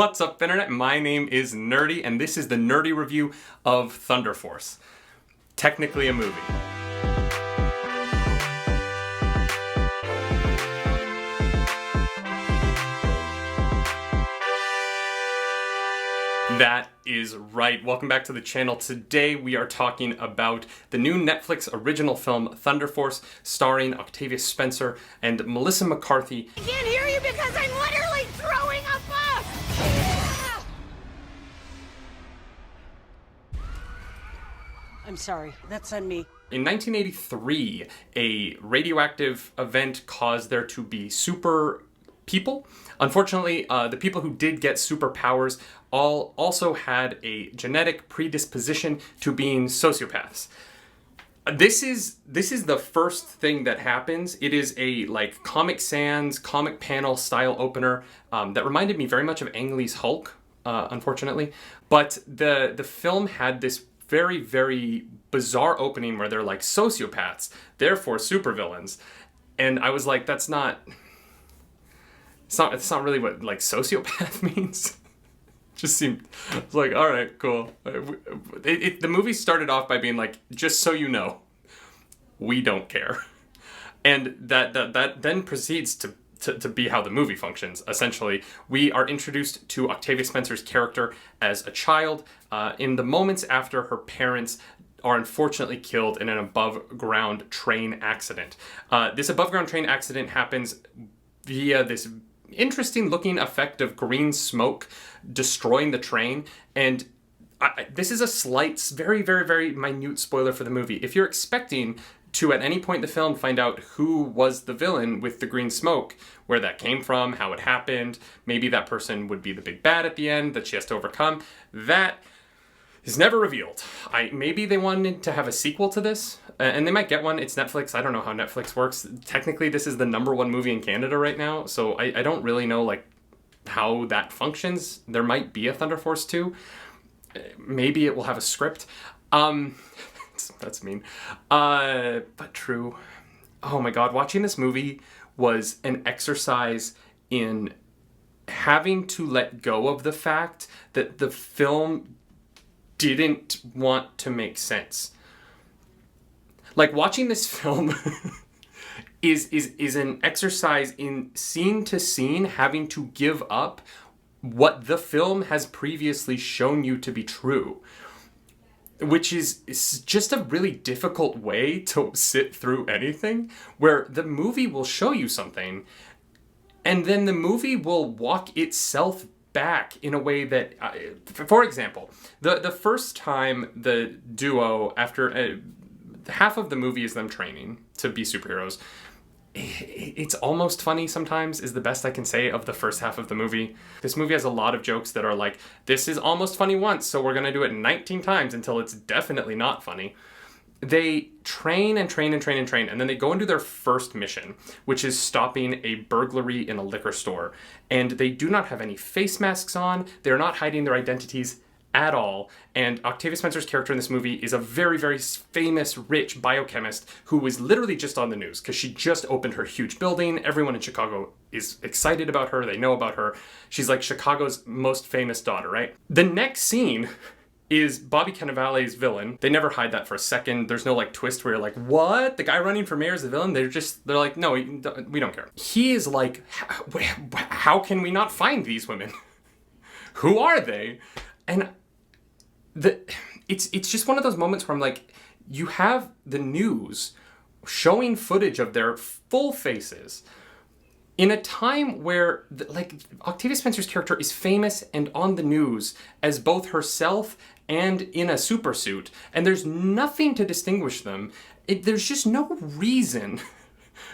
What's up, Internet? My name is Nerdy, and this is the Nerdy review of Thunder Force. Technically a movie. That is right. Welcome back to the channel. Today we are talking about the new Netflix original film Thunder Force, starring Octavia Spencer and Melissa McCarthy. I can't hear you because I'm literally throwing up. I'm sorry, that's on me. In 1983, a radioactive event caused there to be super people. Unfortunately, the people who did get superpowers all also had a genetic predisposition to being sociopaths. This is the first thing that happens. It is a like Comic Sans, comic panel style opener that reminded me very much of Ang Lee's Hulk, unfortunately. But the film had this very, very bizarre opening where they're like sociopaths, therefore supervillains. And I was like, it's not really what like sociopath means. Just seemed, I was like, all right, cool. The movie started off by being like, just so you know, we don't care. And that then proceeds to be how the movie functions. Essentially, we are introduced to Octavia Spencer's character as a child in the moments after her parents are unfortunately killed in an above-ground train accident. This above-ground train accident happens via this interesting-looking effect of green smoke destroying the train, and this is a slight, very, very, very minute spoiler for the movie. If you're expecting to, at any point in the film, find out who was the villain with the green smoke, where that came from, how it happened, maybe that person would be the big bad at the end that she has to overcome, that is never revealed. Maybe they wanted to have a sequel to this, and they might get one. It's Netflix. I don't know how Netflix works. Technically, this is the #1 movie in Canada right now, so I don't really know like how that functions. There might be a Thunder Force 2. Maybe it will have a script. That's mean. But true. Oh my god, watching this movie was an exercise in having to let go of the fact that the film didn't want to make sense. Like, watching this film is an exercise in scene to scene having to give up what the film has previously shown you to be true. Which is just a really difficult way to sit through anything, where the movie will show you something, and then the movie will walk itself back in a way that, for example, the first time the duo, after half of the movie is them training to be superheroes, it's almost funny sometimes, is the best I can say of the first half of the movie. This movie has a lot of jokes that are like, this is almost funny once, so we're gonna do it 19 times until it's definitely not funny. They train and train and train and train, and then they go and do their first mission, which is stopping a burglary in a liquor store. And they do not have any face masks on, they're not hiding their identities at all, and Octavia Spencer's character in this movie is a very, very famous, rich biochemist who was literally just on the news because she just opened her huge building. Everyone in Chicago is excited about her, they know about her. She's like Chicago's most famous daughter, right? The next scene is Bobby Cannavale's villain. They never hide that for a second. There's no like twist where you're like, what? The guy running for mayor is the villain? They're like, no, we don't care. He is like, how can we not find these women? Who are they? And it's just one of those moments where I'm like, you have the news showing footage of their full faces in a time where like Octavia Spencer's character is famous and on the news as both herself and in a super suit, and there's nothing to distinguish them. There's just no reason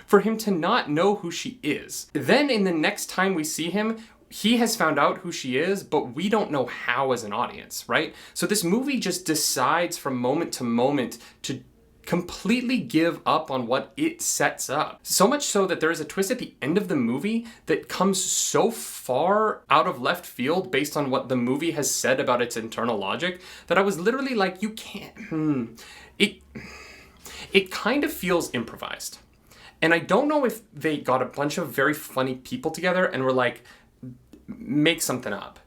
for him to not know who she is. Then in the next time we see him, he has found out who she is, but we don't know how as an audience, right? So this movie just decides from moment to moment to completely give up on what it sets up. So much so that there is a twist at the end of the movie that comes so far out of left field based on what the movie has said about its internal logic that I was literally like, you can't, It kind of feels improvised. And I don't know if they got a bunch of very funny people together and were like, make something up.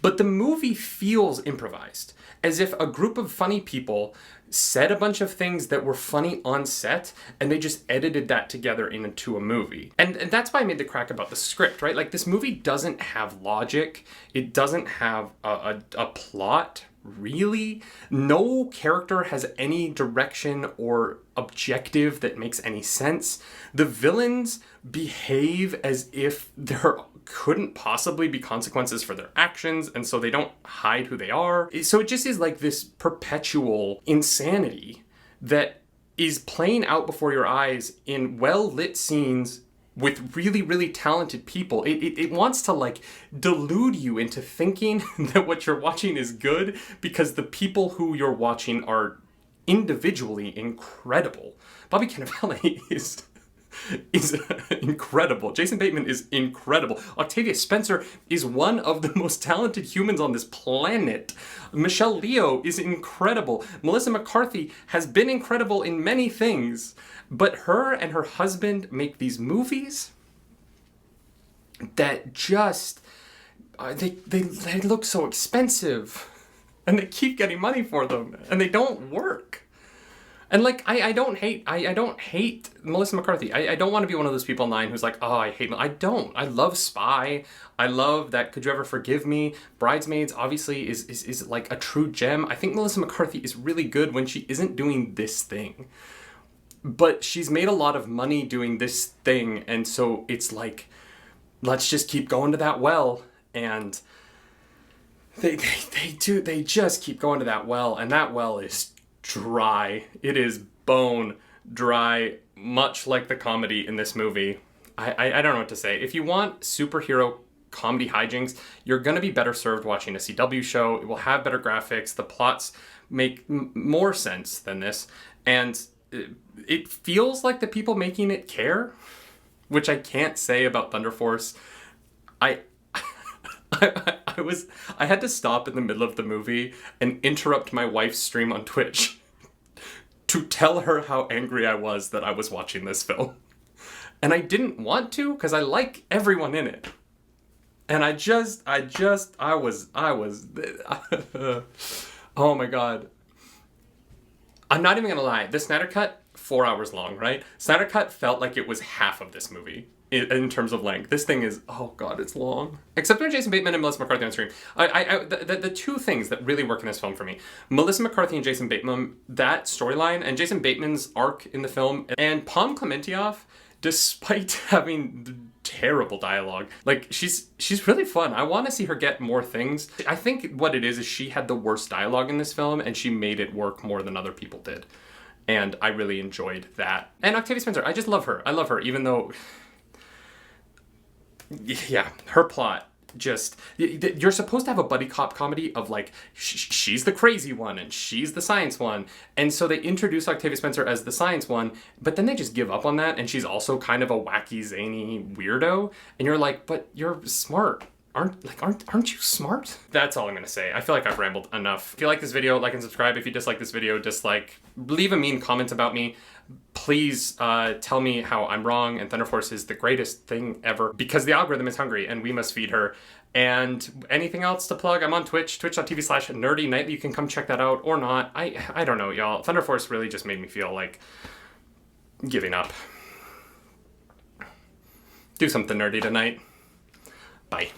But the movie feels improvised, as if a group of funny people said a bunch of things that were funny on set, and they just edited that together into a movie. And that's why I made the crack about the script, right? Like, this movie doesn't have logic. It doesn't have a plot, really. No character has any direction or objective that makes any sense. The villains behave as if there couldn't possibly be consequences for their actions, and so they don't hide who they are. So it just is like this perpetual insanity that is playing out before your eyes in well-lit scenes with really, really talented people. It wants to, like, delude you into thinking that what you're watching is good because the people who you're watching are individually incredible. Bobby Cannavale is incredible. Jason Bateman is incredible. Octavia Spencer is one of the most talented humans on this planet. Michelle Leo is incredible. Melissa McCarthy has been incredible in many things, but her and her husband make these movies that just they look so expensive, and they keep getting money for them, and they don't work. And, like, I don't hate Melissa McCarthy. I don't want to be one of those people online who's like, oh, I hate... I don't. I love Spy. I love that Could You Ever Forgive Me? Bridesmaids, obviously, is like a true gem. I think Melissa McCarthy is really good when she isn't doing this thing. But she's made a lot of money doing this thing, and so it's like, let's just keep going to that well. And they just keep going to that well, and that well is dry. It is bone dry, much like the comedy in this movie. I don't know what to say. If you want superhero comedy hijinks, you're going to be better served watching a CW show. It will have better graphics. The plots make more sense than this. And it feels like the people making it care, which I can't say about Thunder Force. I had to stop in the middle of the movie and interrupt my wife's stream on Twitch to tell her how angry I was that I was watching this film. And I didn't want to, because I like everyone in it. And I was, oh my God. I'm not even gonna lie, the Snyder Cut, 4 hours long, right? Snyder Cut felt like it was half of this movie in terms of length. This thing is, oh God, it's long. Except for Jason Bateman and Melissa McCarthy on screen. The two things that really work in this film for me, Melissa McCarthy and Jason Bateman, that storyline, and Jason Bateman's arc in the film, and Pom Klementieff, despite having terrible dialogue, like, she's really fun. I want to see her get more things. I think what it is she had the worst dialogue in this film, and she made it work more than other people did. And I really enjoyed that. And Octavia Spencer, I just love her. I love her, even though... Yeah, her plot just... You're supposed to have a buddy cop comedy of, like, she's the crazy one and she's the science one. And so they introduce Octavia Spencer as the science one, but then they just give up on that, and she's also kind of a wacky, zany weirdo. And you're like, but you're smart. Aren't you smart? That's all I'm gonna say. I feel like I've rambled enough. If you like this video, like and subscribe. If you dislike this video, dislike. Leave a mean comment about me. Please tell me how I'm wrong and Thunder Force is the greatest thing ever, because the algorithm is hungry and we must feed her. And anything else to plug? I'm on Twitch, twitch.tv/nerdynightly. You can come check that out or not. I don't know, y'all. Thunder Force really just made me feel like giving up. Do something nerdy tonight. Bye.